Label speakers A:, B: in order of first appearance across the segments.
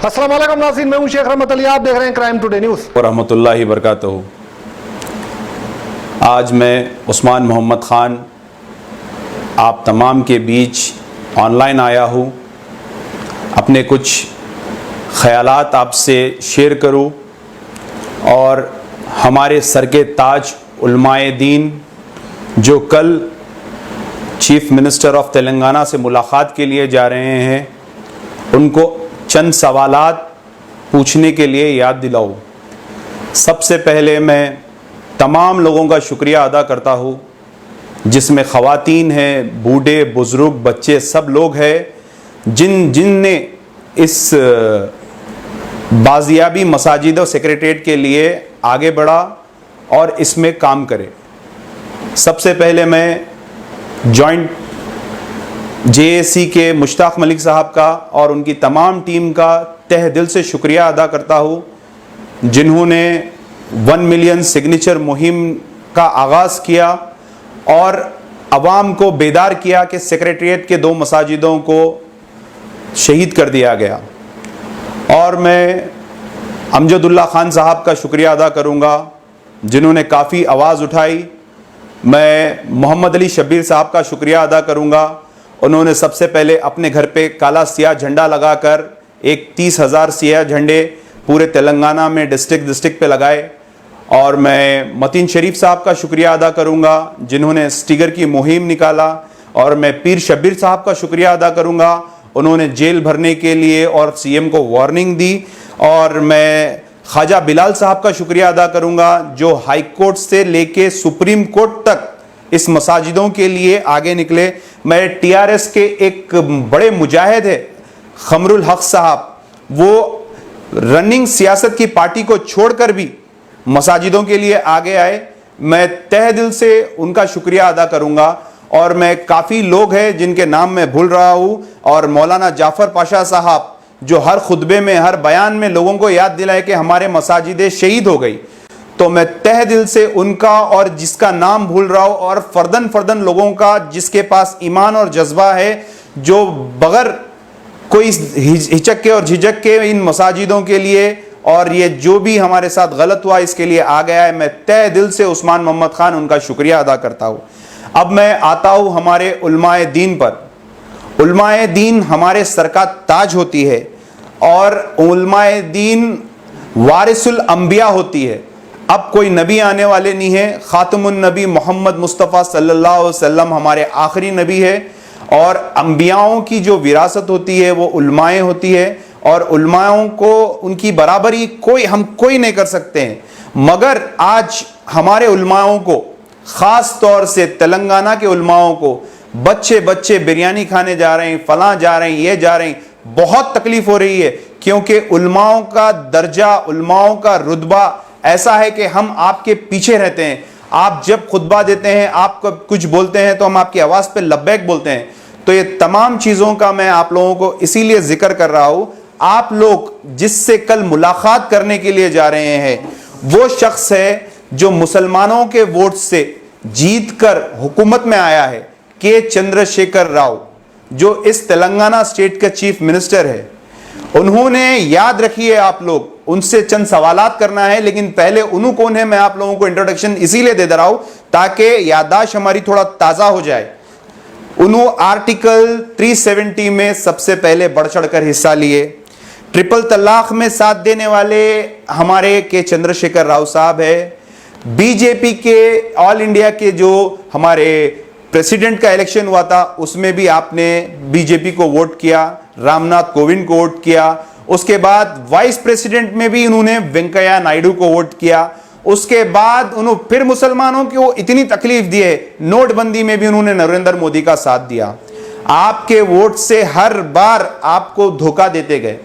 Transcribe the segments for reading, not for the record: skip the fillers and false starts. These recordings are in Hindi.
A: अस्सलाम वालेकुम नाज़रीन, मैं हूं शेख रहमत अली। आप देख रहे हैं क्राइम टुडे न्यूज़
B: व रहमतुल्लाहि व बरकातहू। आज मैं उस्मान मोहम्मद ख़ान आप तमाम के बीच ऑनलाइन आया हूँ, अपने कुछ ख़यालात आपसे शेयर करूँ और हमारे सर के ताज उलमाए दीन जो कल चीफ़ मिनिस्टर ऑफ तेलंगाना से मुलाकात के लिए जा रहे हैं, उनको चंद सवालात पूछने के लिए याद दिलाऊं। सबसे पहले मैं तमाम लोगों का शुक्रिया अदा करता हूँ, जिसमें ख़वातीन हैं, बूढ़े बुज़ुर्ग बच्चे सब लोग हैं जिनने इस बाजियाबी मसाजिद और सेक्रेटरीट के लिए आगे बढ़ा और इसमें काम करे। सबसे पहले मैं जॉइंट जेएसी के मुश्ताक मलिक साहब का और उनकी तमाम टीम का तहे दिल से शुक्रिया अदा करता हूँ, जिन्होंने 1 मिलियन सिग्नेचर मुहिम का आगाज़ किया और अवाम को बेदार किया कि सेक्रेटरीट के 2 मसाजिदों को शहीद कर दिया गया। और मैं अमजदुल्ला ख़ान साहब का शुक्रिया अदा करूँगा, जिन्होंने काफ़ी आवाज़ उठाई। मैं मोहम्मद अली शब्बीर साहब का शुक्रिया अदा करूँगा, उन्होंने सबसे पहले अपने घर पे काला सियाह झंडा लगाकर एक 30,000 सियाह झंडे पूरे तेलंगाना में डिस्ट्रिक्ट पे लगाए। और मैं मतीन शरीफ साहब का शुक्रिया अदा करूंगा, जिन्होंने स्टिगर की मुहिम निकाला। और मैं पीर शब्बीर साहब का शुक्रिया अदा करूंगा, उन्होंने जेल भरने के लिए और सीएम को वार्निंग दी। और मैं ख्वाजा बिलाल साहब का शुक्रिया अदा करूंगा, जो हाई कोर्ट से लेके सुप्रीम कोर्ट तक इस मसाजिदों के लिए आगे निकले। मैं टीआरएस के एक बड़े मुजाहिद है खमरुल हक साहब, वो रनिंग सियासत की पार्टी को छोड़कर भी मसाजिदों के लिए आगे आए। मैं तहे दिल से उनका शुक्रिया अदा करूंगा। और मैं काफ़ी लोग हैं जिनके नाम मैं भूल रहा हूँ, और मौलाना जाफ़र पाशा साहब जो हर खुतबे में हर बयान में लोगों को याद दिलाए कि हमारे मसाजिदें शहीद हो गई, तो मैं तहे दिल से उनका और जिसका नाम भूल रहा हूँ और फर्दन लोगों का जिसके पास ईमान और जज्बा है, जो बगैर कोई हिचक के और झिझक के इन मसाजिदों के लिए और ये जो भी हमारे साथ गलत हुआ इसके लिए आ गया है, मैं तहे दिल से उस्मान मोहम्मद ख़ान उनका शुक्रिया अदा करता हूँ। अब मैं आता हूँ हमारे उलमाए दीन पर। उलमाए दीन हमारे सर का ताज होती है और उलमाए दीन वारिसुल अंबिया होती है। अब कोई नबी आने वाले नहीं है, खातमुन नबी मोहम्मद मुस्तफ़ा सल्लल्लाहु अलैहि वसल्लम हमारे आखिरी नबी है। और अंबियाओं की जो विरासत होती है वो उलमाए होती है, और उलमाओं को उनकी बराबरी कोई नहीं कर सकते हैं। मगर आज हमारे उलमाओं को, ख़ास तौर से तेलंगाना के उलमाओं को, बच्चे बिरयानी खाने जा रहे हैं, फलां जा रहे हैं, ये जा रहे हैं, बहुत तकलीफ हो रही है। क्योंकि उलमाओं का दर्जा, उलमाओं का रुतबा ऐसा है कि हम आपके पीछे रहते हैं। आप जब खुतबा देते हैं, आप कुछ बोलते हैं तो हम आपकी आवाज़ पे लब्बैक बोलते हैं। तो ये तमाम चीज़ों का मैं आप लोगों को इसीलिए जिक्र कर रहा हूँ। आप लोग जिससे कल मुलाकात करने के लिए जा रहे हैं, वो शख्स है जो मुसलमानों के वोट से जीतकर हुकूमत में आया है, के चंद्रशेखर राव, जो इस तेलंगाना स्टेट का चीफ मिनिस्टर है। उन्होंने, याद रखिए आप लोग, उनसे चंद सवालात करना है, लेकिन पहले उन्हों कौन है मैं आप लोगों को इंट्रोडक्शन इसीलिए दे रहा हूं ताकि याददाश्त हमारी थोड़ा ताज़ा हो जाए। उन्हों आर्टिकल 370 में सबसे पहले बढ़ चढ़कर हिस्सा लिए। ट्रिपल तलाक में साथ देने वाले हमारे के चंद्रशेखर राव साहब है। बीजेपी के ऑल इंडिया के जो हमारे प्रेसिडेंट का इलेक्शन हुआ था, उसमें भी आपने बीजेपी को वोट किया, रामनाथ कोविंद को वोट किया। उसके बाद वाइस प्रेसिडेंट में भी उन्होंने वेंकैया नायडू को वोट किया। उसके बाद उन्होंने फिर मुसलमानों को इतनी तकलीफ दी है, नोटबंदी में भी उन्होंने नरेंद्र मोदी का साथ दिया। आपके वोट से हर बार आपको धोखा देते गए।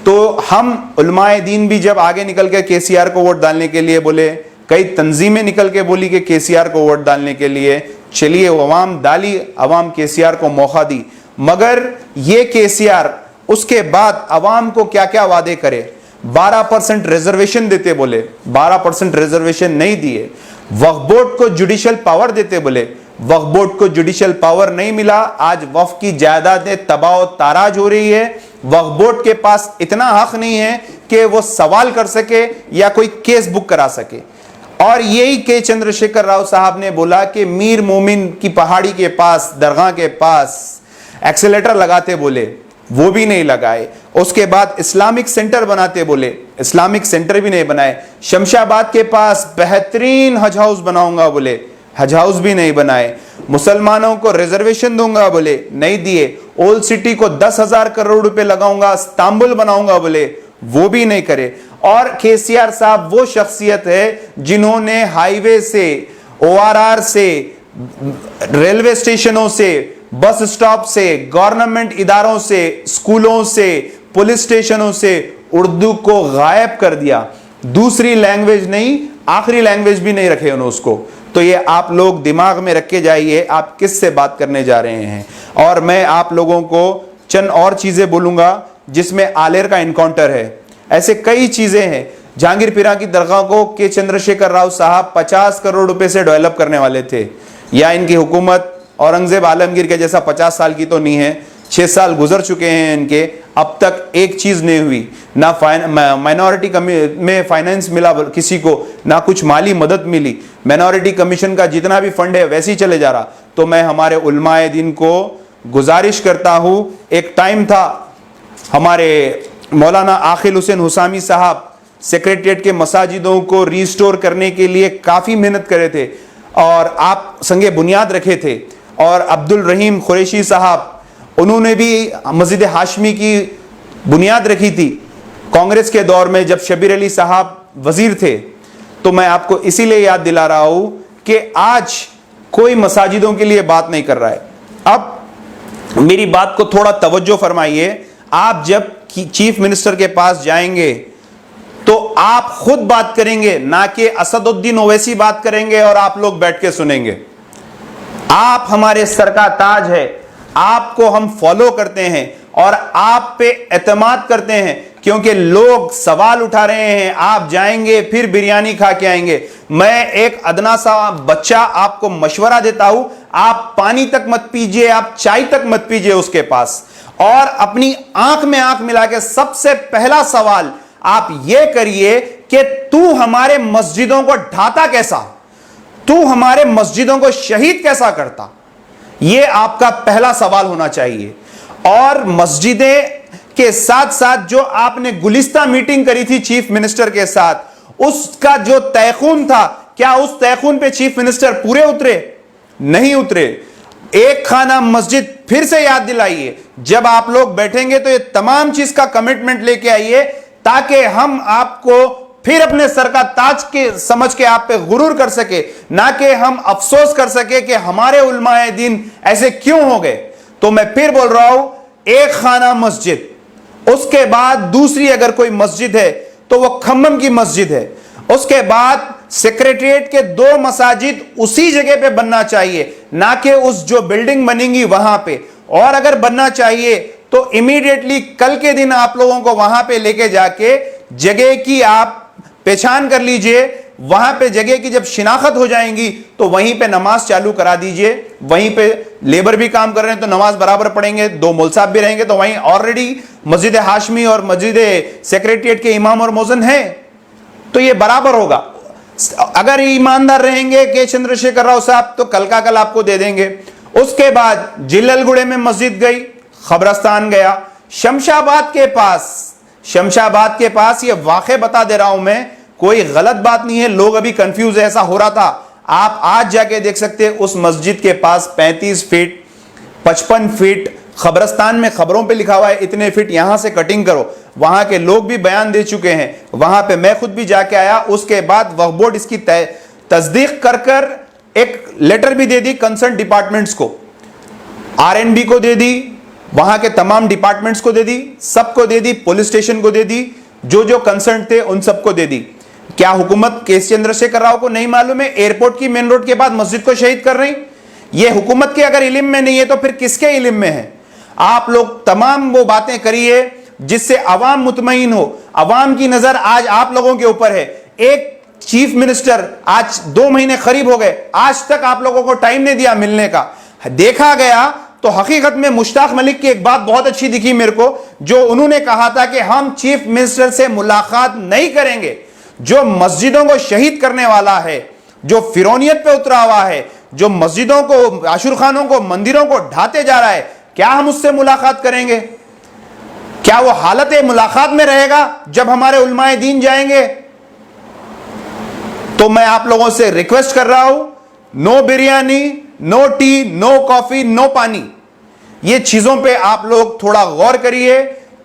B: तो हम उलमाए दीन भी जब आगे निकल के केसीआर को वोट डालने के लिए बोले, कई तंजीमें निकल के बोली कि केसीआर को वोट डालने के लिए, चलिए अवाम डाली, अवाम केसीआर को मौका दी। मगर ये केसीआर उसके बाद अवाम को क्या क्या वादे करे। 12% रिजर्वेशन देते बोले, 12% रिजर्वेशन नहीं दिए। वक्फ बोर्ड को जुडिशियल पावर देते बोले, वक्फ बोर्ड को जुडिशियल पावर नहीं मिला। आज वक्फ की जायदादें तबाह ताराज हो रही है। वक्फ बोर्ड के पास इतना हक नहीं है कि वो सवाल कर सके या कोई केस बुक करा सके। और यही के चंद्रशेखर राव साहब ने बोला कि मीर मोमिन की पहाड़ी के पास, दरगाह के पास एक्सेलेटर लगाते बोले, वो भी नहीं लगाए। उसके बाद इस्लामिक सेंटर बनाते बोले, इस्लामिक सेंटर भी नहीं बनाए। शमशाबाद के पास बेहतरीन हज हाउस बनाऊंगा बोले, हज हाउस भी नहीं बनाए। मुसलमानों को रिजर्वेशन दूंगा बोले, नहीं दिए। ओल्ड सिटी को 10,000 करोड़ रुपए लगाऊंगा, इस्तांबुल बनाऊंगा बोले, वो भी नहीं करे। और केसीआर साहब वो शख्सियत है जिन्होंने हाईवे से, ORR से, रेलवे स्टेशनों से, बस स्टॉप से, गवर्नमेंट इदारों से, स्कूलों से, पुलिस स्टेशनों से उर्दू को गायब कर दिया। दूसरी लैंग्वेज नहीं, आखिरी लैंग्वेज भी नहीं रखे उन्होंने उसको। तो ये आप लोग दिमाग में रख के जाइए आप किस से बात करने जा रहे हैं। और मैं आप लोगों को चंद और चीजें बोलूंगा जिसमें आलेर का इनकाउंटर है। ऐसे कई चीजें हैं। जहांगीर पीरा की दरगाह को के चंद्रशेखर राव साहब 50 करोड़ रुपए से डेवलप करने वाले थे। या इनकी हुकूमत औरंगजेब आलमगीर के जैसा 50 साल की तो नहीं है, 6 साल गुजर चुके हैं इनके, अब तक एक चीज नहीं हुई। ना माइनॉरिटी में फाइनेंस मिला किसी को, ना कुछ माली मदद मिली। माइनॉरिटी कमीशन का जितना भी फंड है वैसे ही चले जा रहा। तो मैं हमारे उलमाए दीन को गुजारिश करता हूं, एक टाइम था हमारे मौलाना आखिल हुसैन हुसामी साहब सेक्रेटरिएट के मसाजिदों को रिस्टोर करने के लिए काफी मेहनत करे थे और आप संगे बुनियाद रखे थे। और अब्दुल रहीम कुरैशी साहब, उन्होंने भी मस्जिद हाशमी की बुनियाद रखी थी कांग्रेस के दौर में जब शबीर अली साहब वजीर थे। तो मैं आपको इसीलिए याद दिला रहा हूं कि आज कोई मसाजिदों के लिए बात नहीं कर रहा है। अब मेरी बात को थोड़ा तवज्जो फरमाइए। आप जब चीफ मिनिस्टर के पास जाएंगे तो आप खुद बात करेंगे, ना कि असदुद्दीन ओवैसी बात करेंगे और आप लोग बैठ के सुनेंगे। आप हमारे सर का ताज है, आपको हम फॉलो करते हैं और आप पे एतमाद करते हैं क्योंकि लोग सवाल उठा रहे हैं। आप जाएंगे फिर बिरयानी खा के आएंगे। मैं एक अदना सा बच्चा आपको मशवरा देता हूं, आप पानी तक मत पीजिए, आप चाय तक मत पीजिए उसके पास, और अपनी आंख में आंख मिला के सबसे पहला सवाल आप यह करिए कि तू हमारे मस्जिदों को ढाता कैसा, तू हमारे मस्जिदों को शहीद कैसा करता। यह आपका पहला सवाल होना चाहिए। और मस्जिदें के साथ साथ जो आपने गुलिस्ता मीटिंग करी थी चीफ मिनिस्टर के साथ, उसका जो तयखून था, क्या उस तयखून पे चीफ मिनिस्टर पूरे उतरे? नहीं उतरे। एक खाना मस्जिद फिर से याद दिलाइए। जब आप लोग बैठेंगे तो ये तमाम चीज का कमिटमेंट लेके आइए ताकि हम आपको फिर अपने सर का ताज के समझ के आप पे गुरूर कर सके, ना कि हम अफसोस कर सके कि हमारे उलमाए दीन ऐसे क्यों हो गए। तो मैं फिर बोल रहा हूं, एक खाना मस्जिद, उसके बाद दूसरी अगर कोई मस्जिद है तो वो खम्मम की मस्जिद है, उसके बाद सेक्रेटरिएट के 2 मसाजिद उसी जगह पे बनना चाहिए, ना कि उस जो बिल्डिंग बनेंगी वहां पे। और अगर बनना चाहिए तो इमीडिएटली कल के दिन आप लोगों को वहां पे लेके जाके जगह की आप पहचान कर लीजिए। वहां पे जगह की जब शिनाख्त हो जाएंगी तो वहीं पे नमाज चालू करा दीजिए। वहीं पे लेबर भी काम कर रहे हैं तो नमाज बराबर पढ़ेंगे, 2 मौलवी साहब भी रहेंगे तो वहीं ऑलरेडी मस्जिद हाशमी और मस्जिद सेक्रेटरिएट के इमाम और मौज़िन हैं, तो ये बराबर होगा। अगर ईमानदार रहेंगे के चंद्रशेखर राव साहब तो कल का कल आपको दे देंगे। उसके बाद जिललगुड़े में मस्जिद गई, खबरस्तान गया, शमशाबाद के पास ये वाक़े बता दे रहा हूं मैं, कोई गलत बात नहीं है। लोग अभी कंफ्यूज है, ऐसा हो रहा था। आप आज जाके देख सकते हैं उस मस्जिद के पास 35 फीट 55 फीट, खबरस्तान में खबरों पे लिखा हुआ है इतने फीट यहां से कटिंग करो। वहां के लोग भी बयान दे चुके हैं, वहां पे मैं खुद भी जाके आया। उसके बाद वक्फ बोर्ड इसकी तस्दीक कर एक लेटर भी दे दी कंसर्न डिपार्टमेंट्स को, RNB को दे दी, वहां के तमाम डिपार्टमेंट्स को दे दी, सबको दे दी, पुलिस स्टेशन को दे दी, जो जो कंसर्न थे उन सबको दे दी। क्या हुकूमत के चंद्रशेखर राव को नहीं मालूम है एयरपोर्ट की मेन रोड के बाद मस्जिद को शहीद कर रही? ये हुकूमत के अगर इल्म में नहीं है तो फिर किसके इल्म में है? आप लोग तमाम वो बातें करिए जिससे अवाम मुतमईन हो। अवाम की नजर आज आप लोगों के ऊपर है। एक चीफ मिनिस्टर आज 2 महीने करीब हो गए, आज तक आप लोगों को टाइम नहीं दिया मिलने का। देखा गया तो हकीकत में मुश्ताक मलिक की एक बात बहुत अच्छी दिखी मेरे को, जो उन्होंने कहा था कि हम चीफ मिनिस्टर से मुलाकात नहीं करेंगे। जो मस्जिदों को शहीद करने वाला है, जो फिरौनियत पे उतरा हुआ है, जो मस्जिदों को, आशुरखानों को, मंदिरों को ढाते जा रहा है, क्या हम उससे मुलाकात करेंगे? क्या वो हालत मुलाकात में रहेगा जब हमारे उलमाए दीन जाएंगे? तो मैं आप लोगों से रिक्वेस्ट कर रहा हूं, no biryani, no tea, no coffee, no pani. ये चीजों पे आप लोग थोड़ा गौर करिए।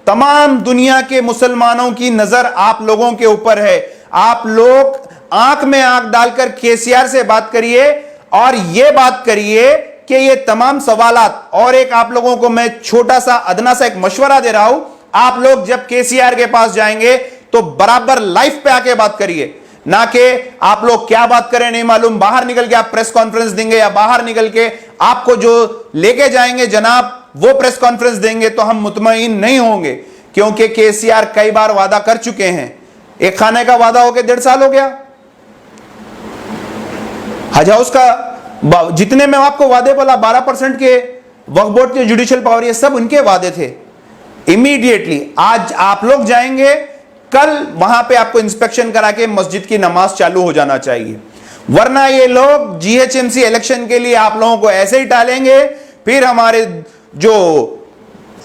B: तमाम दुनिया के मुसलमानों की नजर आप लोगों के ऊपर है। आप लोग आंख में आंख डालकर केसीआर से बात करिए और यह बात करिए कि ये तमाम सवालात, और एक आप लोगों को मैं छोटा सा अदना सा एक मशवरा दे रहा हूं, आप लोग जब केसीआर के पास जाएंगे तो बराबर लाइफ पे आके बात करिए, ना कि आप लोग क्या बात करें नहीं मालूम, बाहर निकल के आप प्रेस कॉन्फ्रेंस देंगे या बाहर निकल के आपको जो लेके जाएंगे जनाब वो प्रेस कॉन्फ्रेंस देंगे तो हम मुतमईन नहीं होंगे। क्योंकि केसीआर कई बार वादा कर चुके हैं। एक खाने का वादा होकर 1.5 साल हो गया। हज हाउस का जितने में आपको वादे बोला 12% के वक्फ बोर्ड के जुडिशियल पावर, ये सब उनके वादे थे। इमीडिएटली आज आप लोग जाएंगे, कल वहां पे आपको इंस्पेक्शन करा के मस्जिद की नमाज चालू हो जाना चाहिए, वरना ये लोग जीएचएमसी इलेक्शन के लिए आप लोगों को ऐसे ही टालेंगे। फिर हमारे जो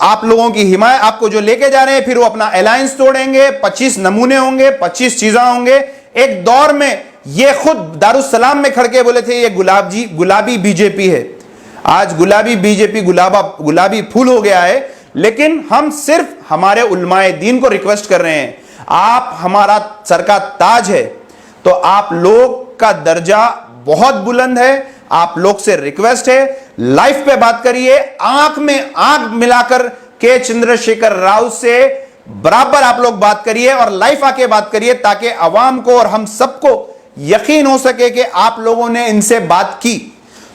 B: आप लोगों की हिमायत, आपको जो लेके जा रहे हैं, फिर वो अपना अलायंस तोड़ेंगे। 25 नमूने होंगे, 25 चीजें होंगे। एक दौर में ये खुद दारुस्सलाम में खड़के बोले थे ये गुलाबी बीजेपी है। आज गुलाबी बीजेपी गुलाबी फूल हो गया है। लेकिन हम सिर्फ हमारे उलमाए दीन को रिक्वेस्ट कर रहे हैं, आप हमारा सर का ताज है, तो आप लोग का दर्जा बहुत बुलंद है। आप लोग से रिक्वेस्ट है, लाइफ पे बात करिए, आंख में आंख मिलाकर के चंद्रशेखर राव से बराबर आप लोग बात करिए और लाइफ आके बात करिए, ताकि अवाम को और हम सबको यकीन हो सके कि आप लोगों ने इनसे बात की।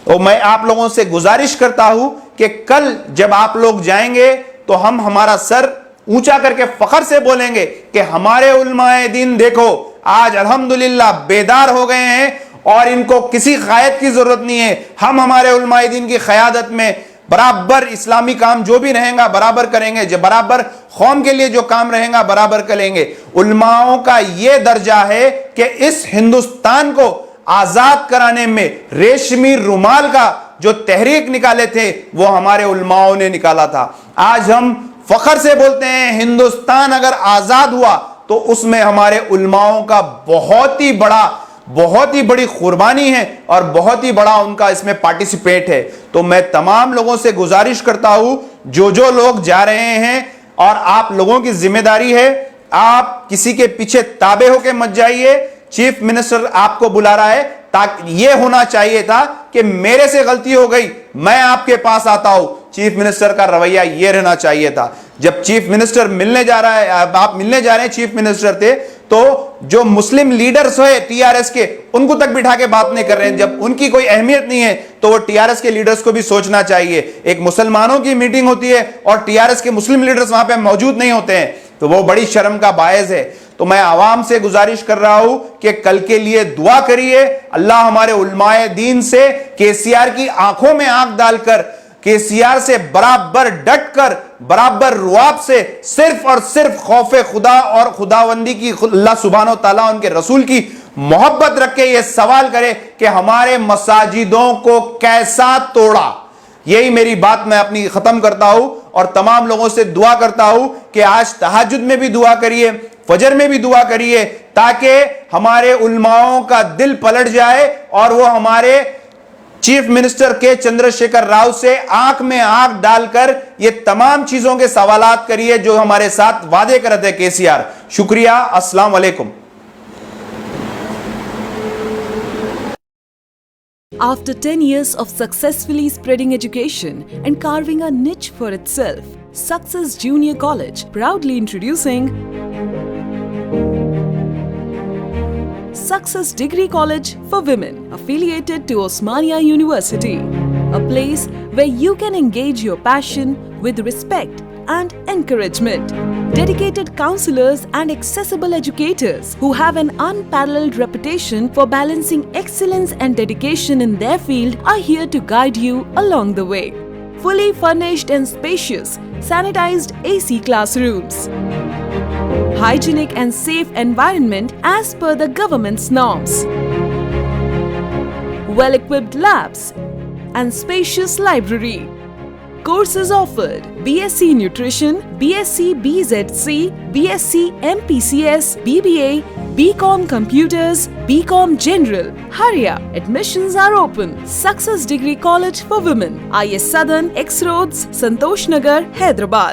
B: तो मैं आप लोगों से गुजारिश करता हूं कि कल जब आप लोग जाएंगे तो हम हमारा सर ऊंचा करके फखर से बोलेंगे कि हमारे उलमाए दीन देखो आज अल्हम्दुलिल्लाह बेदार हो गए हैं और इनको किसी क़ायद की जरूरत नहीं है। हम हमारे उलमाए दीन की क़यादत में बराबर इस्लामी काम जो भी रहेगा बराबर करेंगे, जो बराबर कौम के लिए जो काम रहेगा बराबर करेंगे। उलमाओं का यह दर्जा है कि इस हिंदुस्तान को आजाद कराने में रेशमी रुमाल का जो तहरीक निकाले थे वो हमारे उलमाओं ने निकाला था। आज हम फखर से बोलते हैं हिंदुस्तान अगर आजाद हुआ तो उसमें हमारे उलमाओं का बहुत ही बड़ी कुर्बानी है और बहुत ही बड़ा उनका इसमें पार्टिसिपेट है। तो मैं तमाम लोगों से गुजारिश करता हूं, जो लोग जा रहे हैं, और आप लोगों की जिम्मेदारी है, आप किसी के पीछे ताबे होके मत जाइए। चीफ मिनिस्टर आपको बुला रहा है, ताकि यह होना चाहिए था कि मेरे से गलती हो गई, मैं आपके पास आता हूं। चीफ मिनिस्टर का रवैया यह रहना चाहिए था। जब चीफ मिनिस्टर मिलने जा रहा है, आप मिलने जा रहे हैं, चीफ मिनिस्टर थे, तो जो मुस्लिम लीडर्स है टीआरएस के, उनको तक बिठा के बात नहीं कर रहे हैं। जब उनकी कोई अहमियत नहीं है तो वो टीआरएस के लीडर्स को भी सोचना चाहिए। एक मुसलमानों की मीटिंग होती है और टीआरएस के मुस्लिम लीडर्स वहां पे मौजूद नहीं होते हैं, तो वो बड़ी शर्म का बायस है। तो मैं आवाम से गुजारिश कर रहा हूं कि कल के लिए दुआ करिए। अल्लाह हमारे उलमाए दीन से केसीआर की आंखों में आंख डालकर, केसीआर से बराबर डट कर, बराबर रुआब से सिर्फ और सिर्फ खौफे खुदा और खुदावंदी की, अल्लाह सुब्हानो तआला उनके रसूल की मोहब्बत रख के ये सवाल करे कि हमारे मसाजिदों को कैसा तोड़ा। यही मेरी बात मैं अपनी खत्म करता हूं और तमाम लोगों से दुआ करता हूं कि आज तहज्जुद में भी दुआ करिए, फजर में भी दुआ करिए, ताकि हमारे उलमाओं का दिल पलट जाए और वो हमारे चीफ मिनिस्टर के चंद्रशेखर राव से आंख में आंख डालकर ये तमाम चीजों के सवालात करिए जो हमारे साथ वादे करते हैं केसीआर। शुक्रिया, अस्सलाम वालेकुम।
C: After 10 years of successfully spreading education and carving a niche for itself, Success Junior College proudly introducing Success Degree College for Women, affiliated to Osmania University, a place where you can engage your passion with respect and encouragement. Dedicated counselors and accessible educators who have an unparalleled reputation for balancing excellence and dedication in their field are here to guide you along the way. fully furnished and spacious, sanitized AC classrooms, hygienic and safe environment as per the government's norms, well-equipped labs, and spacious library. Courses offered: BSc Nutrition, BSc BZC, BSc MPCS, BBA, BCom Computers, BCom General. Hurry up! Admissions are open. Success Degree College for Women, IS Southern, X Roads, Santosh Nagar, Hyderabad.